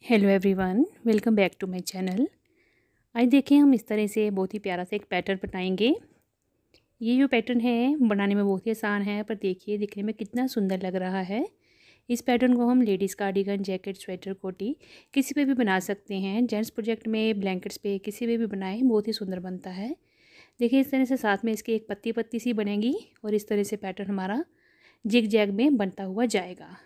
Hello everyone, welcome back to my channel. आज देखिए हम इस तरह से बहुत ही प्यारा सा एक पैटर्न बनाएंगे। ये जो पैटर्न है बनाने में बहुत ही आसान है, पर देखिए दिखने में कितना सुंदर लग रहा है। इस पैटर्न को हम लेडीज़ कार्डिगन, जैकेट, स्वेटर, कोटी किसी पे भी बना सकते हैं। जेंट्स प्रोजेक्ट में, ब्लैंकेट्स पे, किसी पे भी बनाएं, बहुत ही सुंदर बनता है। देखिए इस तरह से साथ में इसकी एक पत्ती पत्ती सी बनेगी और इस तरह से पैटर्न हमारा जिग जैग में बनता हुआ जाएगा।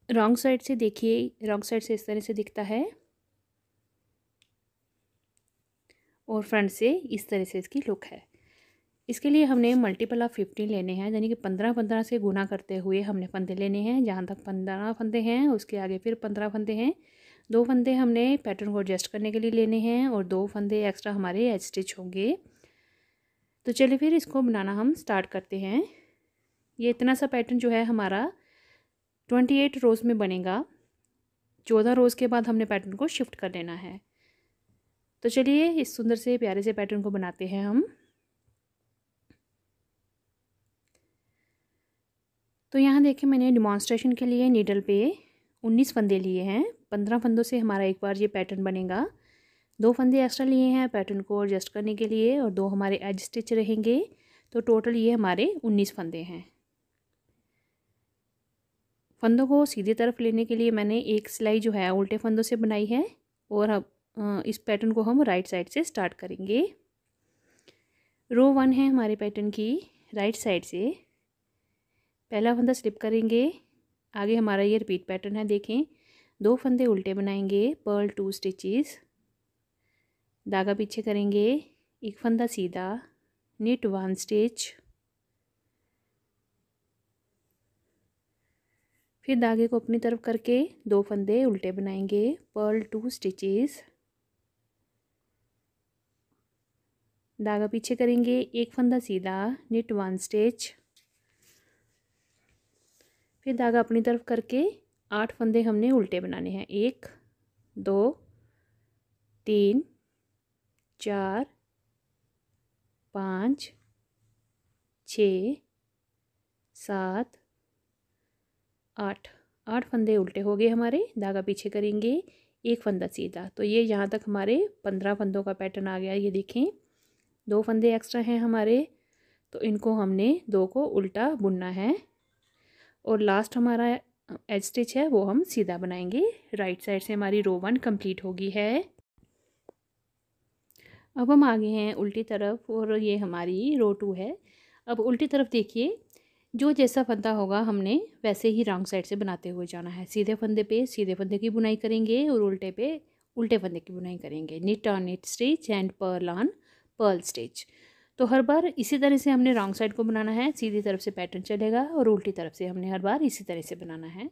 रॉन्ग साइड से देखिए, रॉन्ग साइड से इस तरह से दिखता है और फ्रंट से इस तरह से इसकी लुक है। इसके लिए हमने मल्टीपल ऑफ 15 लेने हैं, यानी कि 15-15 से गुना करते हुए हमने फंदे लेने हैं। जहाँ तक 15 फंदे हैं उसके आगे फिर 15 फंदे हैं। 2 फंदे हमने पैटर्न को एडजस्ट करने के लिए लेने हैं और 2 फंदे एक्स्ट्रा हमारे एज स्टिच होंगे। तो चलिए फिर इसको बनाना हम स्टार्ट करते हैं। ये इतना सा पैटर्न जो है हमारा 28 रोज़ में बनेगा। 14 रोज़ के बाद हमने पैटर्न को शिफ्ट कर लेना है। तो चलिए इस सुंदर से प्यारे से पैटर्न को बनाते हैं हम। तो यहाँ देखिए मैंने डिमॉन्स्ट्रेशन के लिए नीडल पे 19 फंदे लिए हैं। 15 फंदों से हमारा एक बार ये पैटर्न बनेगा। 2 फंदे एक्स्ट्रा लिए हैं पैटर्न को एडजस्ट करने के लिए और 2 हमारे एज स्टिच रहेंगे। तो टोटल ये हमारे 19 फंदे हैं। फंदों को सीधी तरफ लेने के लिए मैंने एक सिलाई जो है उल्टे फंदों से बनाई है और अब इस पैटर्न को हम राइट साइड से स्टार्ट करेंगे। रो 1 है हमारे पैटर्न की राइट साइड से। पहला फंदा स्लिप करेंगे, आगे हमारा ये रिपीट पैटर्न है। देखें 2 फंदे उल्टे बनाएंगे, पर्ल 2 स्टिचेस, धागा पीछे करेंगे, एक फंदा सीधा, निट 1 स्टिच, फिर धागे को अपनी तरफ करके 2 फंदे उल्टे बनाएंगे, पर्ल 2 स्टिचेस, धागा पीछे करेंगे, एक फंदा सीधा, निट 1 स्टिच, फिर धागा अपनी तरफ करके 8 फंदे हमने उल्टे बनाने हैं। 1 2 3 4 5 6 7 8 फंदे उल्टे हो गए हमारे। धागा पीछे करेंगे, एक फंदा सीधा। तो ये यहाँ तक हमारे 15 फंदों का पैटर्न आ गया। ये देखें 2 फंदे एक्स्ट्रा हैं हमारे, तो इनको हमने 2 को उल्टा बुनना है और लास्ट हमारा एज स्टिच है वो हम सीधा बनाएंगे। राइट साइड से हमारी रो 1 कंप्लीट होगी है। अब हम आगे हैं उल्टी तरफ और ये हमारी रो 2 है। अब उल्टी तरफ देखिए, जो जैसा फंदा होगा हमने वैसे ही रॉन्ग साइड से बनाते हुए जाना है। सीधे फंदे पे सीधे फंदे की बुनाई करेंगे और उल्टे पे उल्टे फंदे की बुनाई करेंगे। Knit on knit stitch and purl on purl stitch. तो हर बार इसी तरह से हमने रॉन्ग साइड को बनाना है। सीधी तरफ से पैटर्न चलेगा और उल्टी तरफ से हमने हर बार इसी तरह से बनाना है।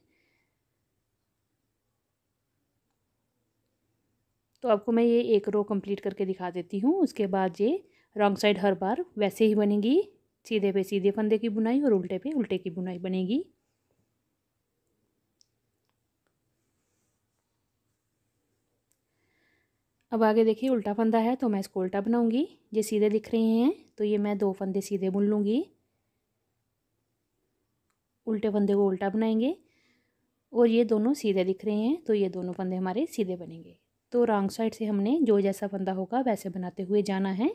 तो आपको मैं ये एक रो कंप्लीट करके दिखा देती हूँ। उसके बाद ये रॉन्ग साइड हर बार वैसे ही बनेगी। सीधे पे सीधे फंदे की बुनाई और उल्टे पे उल्टे की बुनाई बनेगी। अब आगे देखिए उल्टा फंदा है तो मैं इसको उल्टा बनाऊंगी। ये सीधे दिख रहे हैं तो ये मैं 2 फंदे सीधे बुन लूँगी, उल्टे फंदे को उल्टा बनाएंगे और ये दोनों सीधे दिख रहे हैं तो ये दोनों फंदे हमारे सीधे बनेंगे। तो रॉन्ग साइड से हमने जो जैसा फंदा होगा वैसे बनाते हुए जाना है।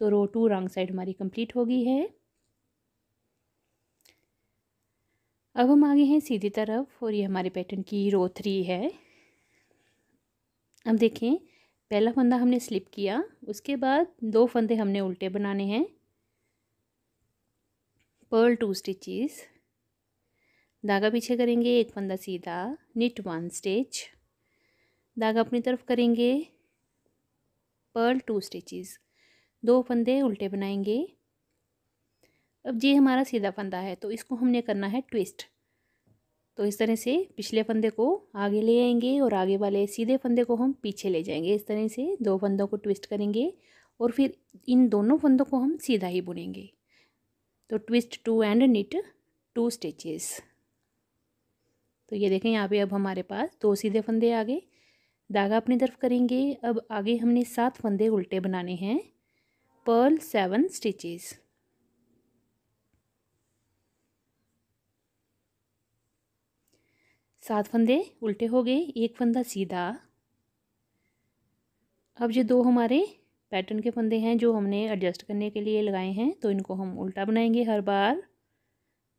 तो रो 2 रॉन्ग साइड हमारी कंप्लीट हो गई है। अब हम आगे हैं सीधी तरफ और ये हमारे पैटर्न की रो 3 है। अब देखें पहला फंदा हमने स्लिप किया, उसके बाद 2 फंदे हमने उल्टे बनाने हैं, पर्ल 2 स्टिचेस, धागा पीछे करेंगे, एक फंदा सीधा, निट 1 स्टिच, धागा अपनी तरफ करेंगे, पर्ल 2 स्टिचेस, 2 फंदे उल्टे बनाएंगे। अब ये हमारा सीधा फंदा है तो इसको हमने करना है ट्विस्ट। तो इस तरह से पिछले फंदे को आगे ले आएंगे और आगे वाले सीधे फंदे को हम पीछे ले जाएंगे। इस तरह से 2 फंदों को ट्विस्ट करेंगे और फिर इन दोनों फंदों को हम सीधा ही बुनेंगे। तो ट्विस्ट 2 एंड निट 2 स्टिचेस। तो ये देखें यहाँ पे अब हमारे पास 2 सीधे फंदे आ गए। धागा अपनी तरफ करेंगे। अब आगे हमने 7 फंदे उल्टे बनाने हैं, पर्ल 7 स्टिचेस। 7 फंदे उल्टे हो गए, एक फंदा सीधा। अब ये 2 हमारे पैटर्न के फंदे हैं जो हमने एडजस्ट करने के लिए लगाए हैं, तो इनको हम उल्टा बनाएंगे हर बार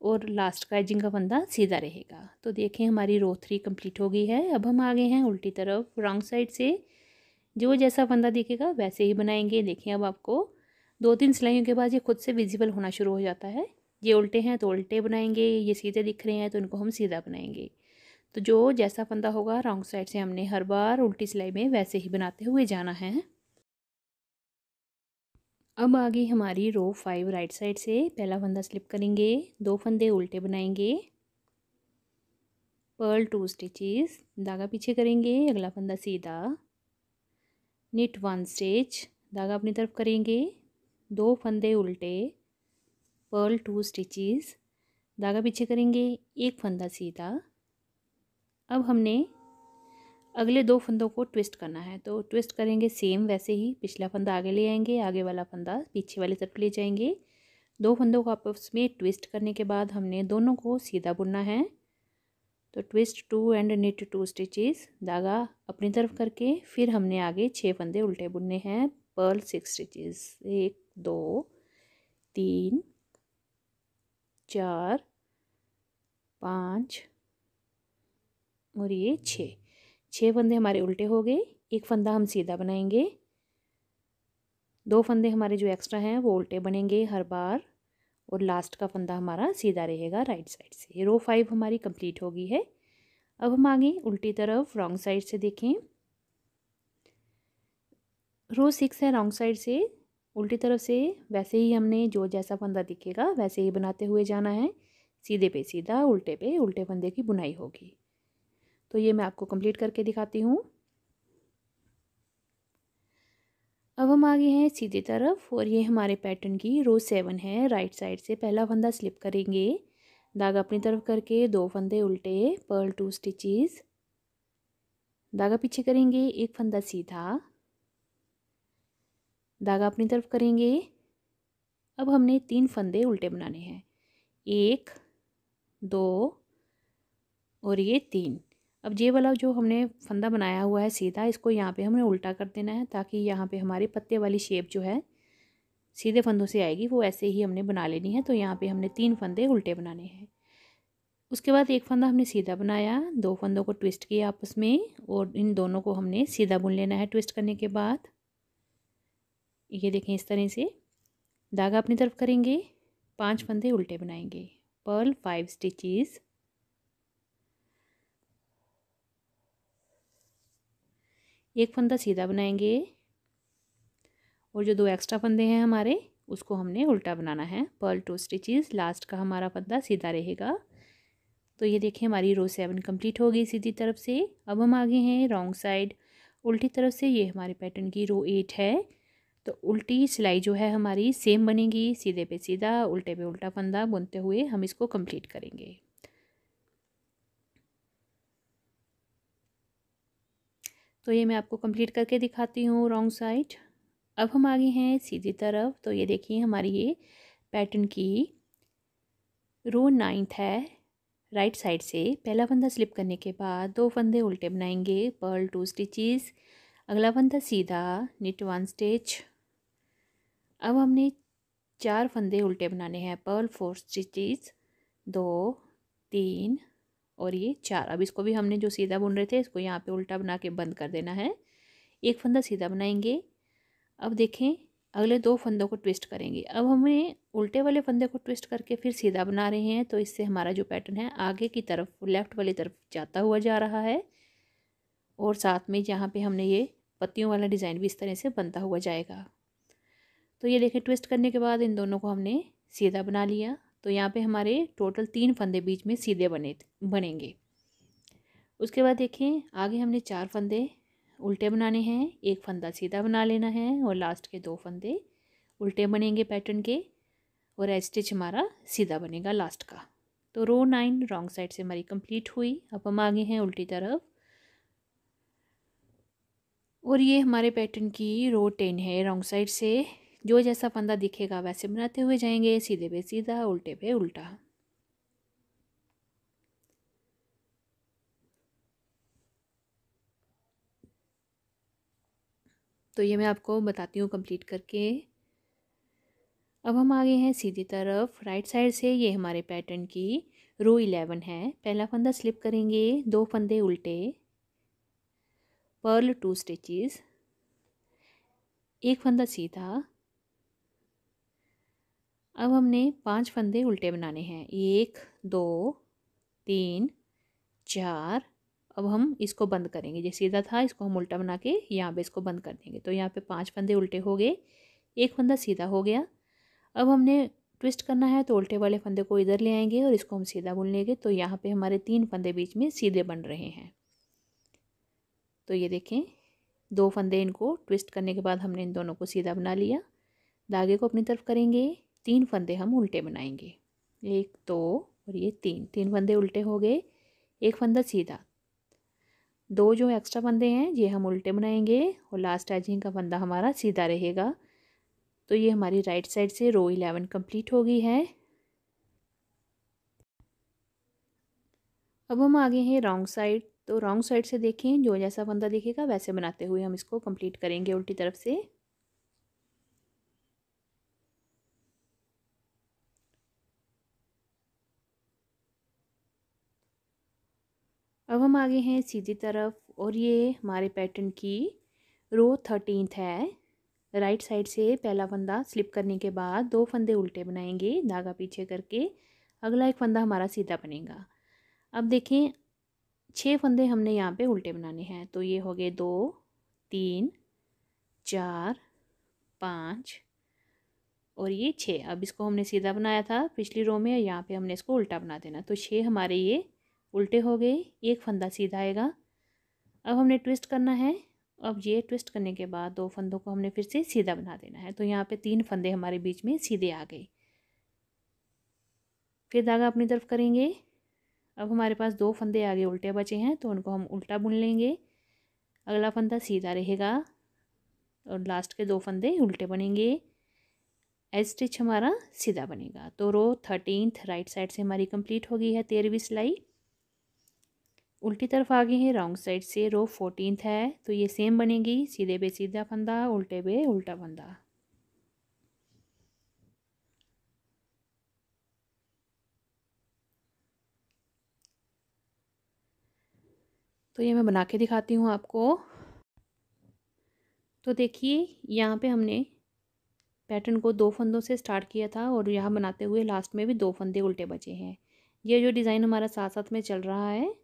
और लास्ट का एजिंग का फंदा सीधा रहेगा। तो देखें हमारी रो 3 कंप्लीट हो गई है। अब हम आ गए हैं उल्टी तरफ, रॉन्ग साइड से जो जैसा फंदा दिखेगा वैसे ही बनाएंगे। देखें अब आपको 2-3 सिलाइयों के बाद ये खुद से विजिबल होना शुरू हो जाता है। ये उल्टे हैं तो उल्टे बनाएंगे, ये सीधे दिख रहे हैं तो इनको हम सीधा बनाएंगे। तो जो जैसा फंदा होगा रॉन्ग साइड से हमने हर बार उल्टी सिलाई में वैसे ही बनाते हुए जाना है। अब आ गई हमारी रो 5 राइट साइड से। पहला फंदा स्लिप करेंगे, 2 फंदे उल्टे बनाएंगे, पर्ल 2 स्टिचेस, धागा पीछे करेंगे, अगला फंदा सीधा, निट 1 स्टिच, धागा अपनी तरफ करेंगे, 2 फंदे उल्टे, पर्ल 2 स्टिचेस, धागा पीछे करेंगे, एक फंदा सीधा। अब हमने अगले 2 फंदों को ट्विस्ट करना है, तो ट्विस्ट करेंगे सेम वैसे ही। पिछला फंदा आगे ले आएंगे, आगे वाला फंदा पीछे वाली तरफ ले जाएंगे। 2 फंदों को आपस में ट्विस्ट करने के बाद हमने दोनों को सीधा बुनना है। तो ट्विस्ट 2 एंड निट 2 स्टिचेस, धागा अपनी तरफ करके फिर हमने आगे 6 फंदे उल्टे बुनने हैं, पर्ल 6 स्टिचेस, 1 2 3 4 5 और ये 6 फंदे हमारे उल्टे हो गए, एक फंदा हम सीधा बनाएंगे, 2 फंदे हमारे जो एक्स्ट्रा हैं वो उल्टे बनेंगे हर बार और लास्ट का फंदा हमारा सीधा रहेगा राइट साइड से। रो 5 हमारी कंप्लीट हो गई है। अब हम आगे उल्टी तरफ रॉन्ग साइड से देखें, रो 6 है रॉन्ग साइड से, उल्टी तरफ से वैसे ही हमने जो जैसा फंदा दिखेगा वैसे ही बनाते हुए जाना है। सीधे पे सीधा, उल्टे पे उल्टे फंदे की बुनाई होगी। तो ये मैं आपको कंप्लीट करके दिखाती हूँ। अब हम आगे हैं सीधी तरफ और ये हमारे पैटर्न की रो 7 है। राइट साइड से पहला फंदा स्लिप करेंगे, धागा अपनी तरफ करके 2 फंदे उल्टे, पर्ल 2 स्टिचेस, धागा पीछे करेंगे, एक फंदा सीधा, धागा अपनी तरफ करेंगे। अब हमने 3 फंदे उल्टे बनाने हैं, 1 2 और ये 3। अब ये वाला जो हमने फंदा बनाया हुआ है सीधा, इसको यहाँ पे हमने उल्टा कर देना है ताकि यहाँ पे हमारी पत्ते वाली शेप जो है सीधे फंदों से आएगी, वो ऐसे ही हमने बना लेनी है। तो यहाँ पे हमने 3 फंदे उल्टे बनाने हैं। उसके बाद एक फंदा हमने सीधा बनाया, 2 फंदों को ट्विस्ट किया आपस में और इन दोनों को हमने सीधा बुन लेना है। ट्विस्ट करने के बाद ये देखें इस तरह से धागा अपनी तरफ करेंगे, 5 फंदे उल्टे बनाएंगे, पर्ल 5 स्टिचेस, एक फंदा सीधा बनाएंगे और जो 2 एक्स्ट्रा फंदे हैं हमारे उसको हमने उल्टा बनाना है, पर्ल 2 स्टिचेस, लास्ट का हमारा फंदा सीधा रहेगा। तो ये देखें हमारी रो 7 कंप्लीट हो गई सीधी तरफ से। अब हम आगे हैं रॉन्ग साइड, उल्टी तरफ से। ये हमारे पैटर्न की रो 8 है। तो उल्टी सिलाई जो है हमारी सेम बनेगी, सीधे पे सीधा उल्टे पे उल्टा फंदा बुनते हुए हम इसको कंप्लीट करेंगे। तो ये मैं आपको कंप्लीट करके दिखाती हूँ रॉन्ग साइड। अब हम आगे हैं सीधी तरफ। तो ये देखिए हमारी ये पैटर्न की रो 9 है। राइट साइड से पहला फंदा स्लिप करने के बाद 2 फंदे उल्टे बनाएंगे, पर्ल 2 स्टिचेस, अगला फंदा सीधा, निट 1 स्टिच। अब हमने 4 फंदे उल्टे बनाने हैं, पर्ल 4 स्टिचेस, 2 3 और ये 4। अब इसको भी हमने जो सीधा बुन रहे थे इसको यहाँ पे उल्टा बना के बंद कर देना है। एक फंदा सीधा बनाएंगे। अब देखें अगले 2 फंदों को ट्विस्ट करेंगे। अब हमें उल्टे वाले फंदे को ट्विस्ट करके फिर सीधा बना रहे हैं, तो इससे हमारा जो पैटर्न है आगे की तरफ लेफ़्ट वाली तरफ जाता हुआ जा रहा है और साथ में जहाँ पे हमने ये पत्तियों वाला डिज़ाइन भी इस तरह से बनता हुआ जाएगा। तो ये देखें ट्विस्ट करने के बाद इन दोनों को हमने सीधा बना लिया। तो यहाँ पे हमारे टोटल 3 फंदे बीच में सीधे बनेंगे। उसके बाद देखें आगे हमने 4 फंदे उल्टे बनाने हैं, एक फंदा सीधा बना लेना है और लास्ट के 2 फंदे उल्टे बनेंगे पैटर्न के और एज स्टिच हमारा सीधा बनेगा लास्ट का। तो रो 9 रॉन्ग साइड से हमारी कंप्लीट हुई। अब हम आगे हैं उल्टी तरफ और ये हमारे पैटर्न की रो 10 है। रॉन्ग साइड से जो जैसा फंदा दिखेगा वैसे बनाते हुए जाएंगे, सीधे पे सीधा उल्टे पे उल्टा। तो ये मैं आपको बताती हूँ कंप्लीट करके। अब हम आ गए हैं सीधी तरफ राइट साइड से। ये हमारे पैटर्न की रो 11 है। पहला फंदा स्लिप करेंगे, 2 फंदे उल्टे, पर्ल 2 स्टिचेस, एक फंदा सीधा। अब हमने 5 फंदे उल्टे बनाने हैं, 1 2 3 4। अब हम इसको बंद करेंगे, जो सीधा था इसको हम उल्टा बना के यहाँ पे इसको बंद कर देंगे। तो यहाँ पे 5 फंदे उल्टे हो गए, एक फंदा सीधा हो गया। अब हमने ट्विस्ट करना है तो उल्टे वाले फंदे को इधर ले आएंगे और इसको हम सीधा बुन लेंगे। तो यहाँ पे हमारे 3 फंदे बीच में सीधे बन रहे हैं। तो ये देखें, 2 फंदे इनको ट्विस्ट करने के बाद हमने इन दोनों को सीधा बना लिया। धागे को अपनी तरफ करेंगे, 3 फंदे हम उल्टे बनाएंगे, 1 2 और ये 3 फंदे उल्टे हो गए, एक फंदा सीधा। 2 जो एक्स्ट्रा फंदे हैं ये हम उल्टे बनाएंगे और लास्ट एजिंग का फंदा हमारा सीधा रहेगा। तो ये हमारी राइट साइड से रो 11 कंप्लीट हो गई है। अब हम आगे हैं रॉन्ग साइड। तो रॉन्ग साइड से देखें, जो जैसा फंदा दिखेगा वैसे बनाते हुए हम इसको कंप्लीट करेंगे उल्टी तरफ से। अब हम आगे हैं सीधी तरफ और ये हमारे पैटर्न की रो 13 है। राइट साइड से पहला फंदा स्लिप करने के बाद 2 फंदे उल्टे बनाएंगे, धागा पीछे करके। अगला एक फंदा हमारा सीधा बनेगा। अब देखें, 6 फंदे हमने यहाँ पे उल्टे बनाने हैं। तो ये हो गए 2 3 4 5 और ये 6। अब इसको हमने सीधा बनाया था पिछली रो में, यहाँ पे हमने इसको उल्टा बना देना। तो 6 हमारे ये उल्टे हो गए, एक फंदा सीधा आएगा। अब हमने ट्विस्ट करना है। अब ये ट्विस्ट करने के बाद 2 फंदों को हमने फिर से सीधा बना देना है। तो यहाँ पे 3 फंदे हमारे बीच में सीधे आ गए। फिर धागा अपनी तरफ करेंगे। अब हमारे पास 2 फंदे आगे उल्टे बचे हैं तो उनको हम उल्टा बुन लेंगे। अगला फंदा सीधा रहेगा और लास्ट के 2 फंदे उल्टे बनेंगे। एज स्टिच हमारा सीधा बनेगा। तो रो 13 राइट साइड से हमारी कंप्लीट हो गई है 13वीं सिलाई। उल्टी तरफ आगे है रॉन्ग साइड से रो 14 है। तो ये सेम बनेगी, सीधे पे सीधा फंदा, उल्टे पे उल्टा फंदा। तो ये मैं बना के दिखाती हूँ आपको। तो देखिए, यहाँ पे हमने पैटर्न को 2 फंदों से स्टार्ट किया था और यहाँ बनाते हुए लास्ट में भी 2 फंदे उल्टे बचे हैं। ये जो डिज़ाइन हमारा साथ साथ में चल रहा है।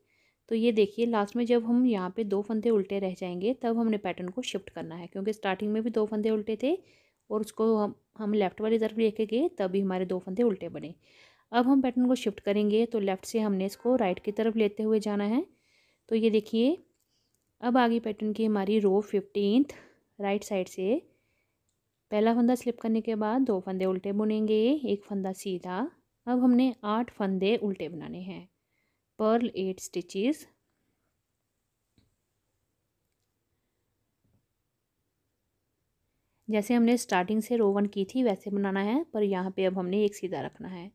तो ये देखिए, लास्ट में जब हम यहाँ पे 2 फंदे उल्टे रह जाएंगे तब हमने पैटर्न को शिफ्ट करना है, क्योंकि स्टार्टिंग में भी 2 फंदे उल्टे थे और उसको हम लेफ़्ट वाली तरफ लेके गए तभी हमारे 2 फंदे उल्टे बने। अब हम पैटर्न को शिफ्ट करेंगे तो लेफ़्ट से हमने इसको राइट की तरफ लेते हुए जाना है। तो ये देखिए, अब आगे पैटर्न की हमारी रो 15 राइट साइड से पहला फंदा स्लिप करने के बाद 2 फंदे उल्टे बुनेंगे, एक फंदा सीधा। अब हमने 8 फंदे उल्टे बनाने हैं, पर्ल 8 स्टिचेस। जैसे हमने स्टार्टिंग से रो 1 की थी वैसे बनाना है, पर यहाँ पे अब हमने एक सीधा रखना है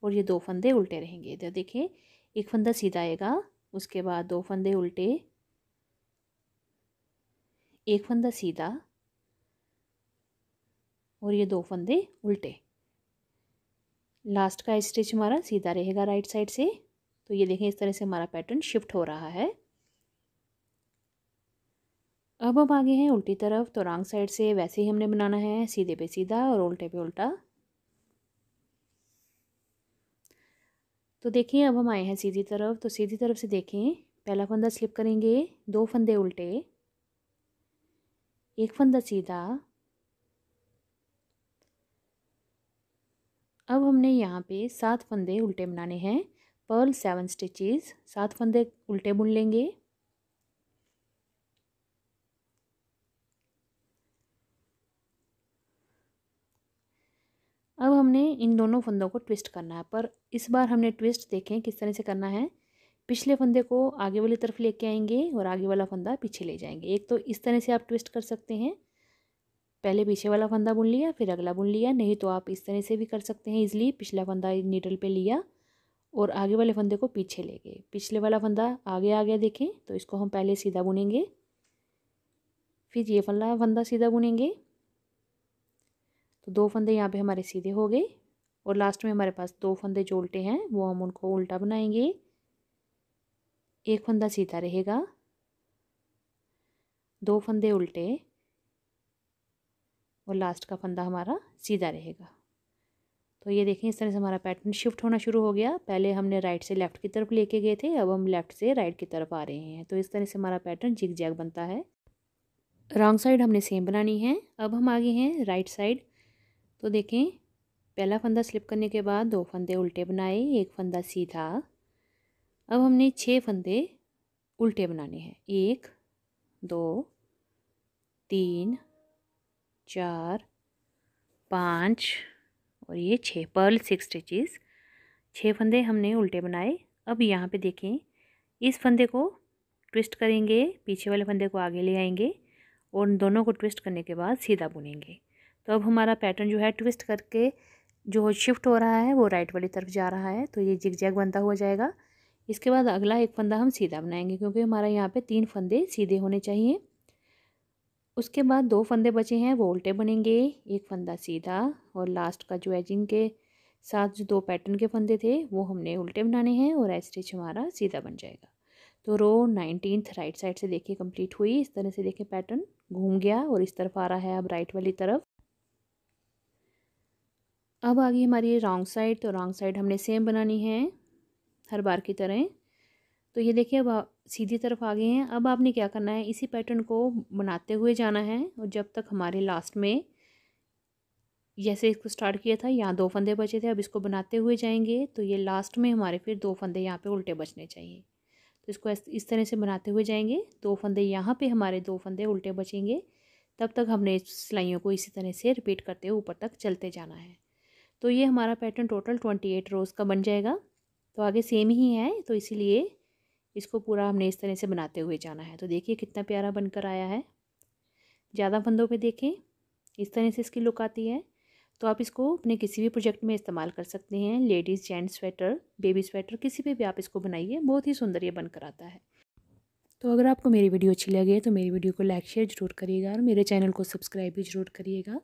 और ये 2 फंदे उल्टे रहेंगे। तो देखिए, एक फंदा सीधा आएगा, उसके बाद 2 फंदे उल्टे, एक फंदा सीधा और ये 2 फंदे उल्टे। लास्ट का स्टिच हमारा सीधा रहेगा राइट साइड से। तो ये देखें, इस तरह से हमारा पैटर्न शिफ्ट हो रहा है। अब हम आगे हैं उल्टी तरफ। तो रॉन्ग साइड से वैसे ही हमने बनाना है, सीधे पे सीधा और उल्टे पे उल्टा। तो देखिए, अब हम आए हैं सीधी तरफ। तो सीधी तरफ से देखें, पहला फंदा स्लिप करेंगे, 2 फंदे उल्टे, एक फंदा सीधा। अब हमने यहाँ पे 7 फंदे उल्टे बनाने हैं, पर्ल 7 स्टिचेस। 7 फंदे उल्टे बुन लेंगे। अब हमने इन दोनों फंदों को ट्विस्ट करना है, पर इस बार हमने ट्विस्ट देखें किस तरह से करना है। पिछले फंदे को आगे वाली तरफ लेके आएंगे और आगे वाला फंदा पीछे ले जाएंगे। एक तो इस तरह से आप ट्विस्ट कर सकते हैं, पहले पीछे वाला फंदा बुन लिया फिर अगला बुन लिया, नहीं तो आप इस तरह से भी कर सकते हैं इजली। पिछला फंदा नीडल पे लिया और आगे वाले फंदे को पीछे ले गए, पिछले वाला फंदा आगे आ गया देखें। तो इसको हम पहले सीधा बुनेंगे, फिर ये वाला फंदा सीधा बुनेंगे। तो 2 फंदे यहाँ पे हमारे सीधे हो गए और लास्ट में हमारे पास 2 फंदे जो उल्टे हैं वो हम उनको उल्टा बनाएंगे। एक फंदा सीधा रहेगा, 2 फंदे उल्टे और लास्ट का फंदा हमारा सीधा रहेगा। तो ये देखें इस तरह से हमारा पैटर्न शिफ्ट होना शुरू हो गया। पहले हमने राइट से लेफ़्ट की तरफ लेके गए थे, अब हम लेफ़्ट से राइट की तरफ आ रहे हैं। तो इस तरह से हमारा पैटर्न जिग जैग बनता है। रॉन्ग साइड हमने सेम बनानी है। अब हम आगे हैं राइट साइड। तो देखें पहला फंदा स्लिप करने के बाद 2 फंदे उल्टे बनाए, एक फंदा सीधा। अब हमने 6 फंदे उल्टे बनाने हैं। 1 2 3 4 5 और ये 6 पर्ल 6 स्टिचेस। 6 फंदे हमने उल्टे बनाए। अब यहाँ पे देखें इस फंदे को ट्विस्ट करेंगे, पीछे वाले फंदे को आगे ले आएंगे और उन दोनों को ट्विस्ट करने के बाद सीधा बुनेंगे। तो अब हमारा पैटर्न जो है ट्विस्ट करके जो शिफ्ट हो रहा है वो राइट वाली तरफ जा रहा है। तो ये जिग जैग बनता हुआ जाएगा। इसके बाद अगला एक फंदा हम सीधा बनाएंगे क्योंकि हमारा यहाँ पे 3 फंदे सीधे होने चाहिए। उसके बाद 2 फंदे बचे हैं वो उल्टे बनेंगे, एक फंदा सीधा और लास्ट का जो एजिंग के साथ जो 2 पैटर्न के फंदे थे वो हमने उल्टे बनाने हैं और एज स्टिच हमारा सीधा बन जाएगा। तो रो 19th राइट साइड से देखिए कंप्लीट हुई। इस तरह से देखिए पैटर्न घूम गया और इस तरफ आ रहा है अब राइट वाली तरफ। अब आ गई हमारी रॉन्ग साइड। तो रॉन्ग साइड हमने सेम बनानी है हर बार की तरह। तो ये देखिए अब सीधी तरफ आ गए हैं। अब आपने क्या करना है, इसी पैटर्न को बनाते हुए जाना है और जब तक हमारे लास्ट में जैसे इसको स्टार्ट किया था यहाँ 2 फंदे बचे थे, अब इसको बनाते हुए जाएंगे तो ये लास्ट में हमारे फिर 2 फंदे यहाँ पे उल्टे बचने चाहिए। तो इसको इस तरह से बनाते हुए जाएंगे। 2 फंदे यहाँ पे हमारे 2 फंदे उल्टे बचेंगे। तब तक हमने सिलाइयों को इसी तरह से रिपीट करते हुए ऊपर तक चलते जाना है। तो ये हमारा पैटर्न टोटल 28 रोज़ का बन जाएगा। तो आगे सेम ही है तो इसीलिए इसको पूरा हमने इस तरह से बनाते हुए जाना है। तो देखिए कितना प्यारा बनकर आया है। ज़्यादा फंदों पे देखें इस तरह से इसकी लुक आती है। तो आप इसको अपने किसी भी प्रोजेक्ट में इस्तेमाल कर सकते हैं। Ladies, gents sweater, baby sweater, किसी पे भी आप इसको बनाइए, बहुत ही सुंदर ये बनकर आता है। तो अगर आपको मेरी वीडियो अच्छी लगे तो मेरी वीडियो को लाइक शेयर ज़रूर करिएगा और मेरे चैनल को सब्सक्राइब भी ज़रूर करिएगा।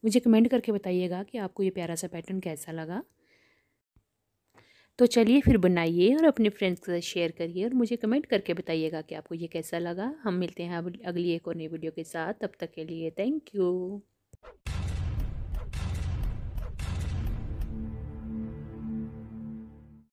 मुझे कमेंट करके बताइएगा कि आपको ये प्यारा सा पैटर्न कैसा लगा। तो चलिए फिर बनाइए और अपने फ्रेंड्स के साथ शेयर करिए और मुझे कमेंट करके बताइएगा कि आपको ये कैसा लगा। हम मिलते हैं अब अगली एक और नई वीडियो के साथ। तब तक के लिए थैंक यू।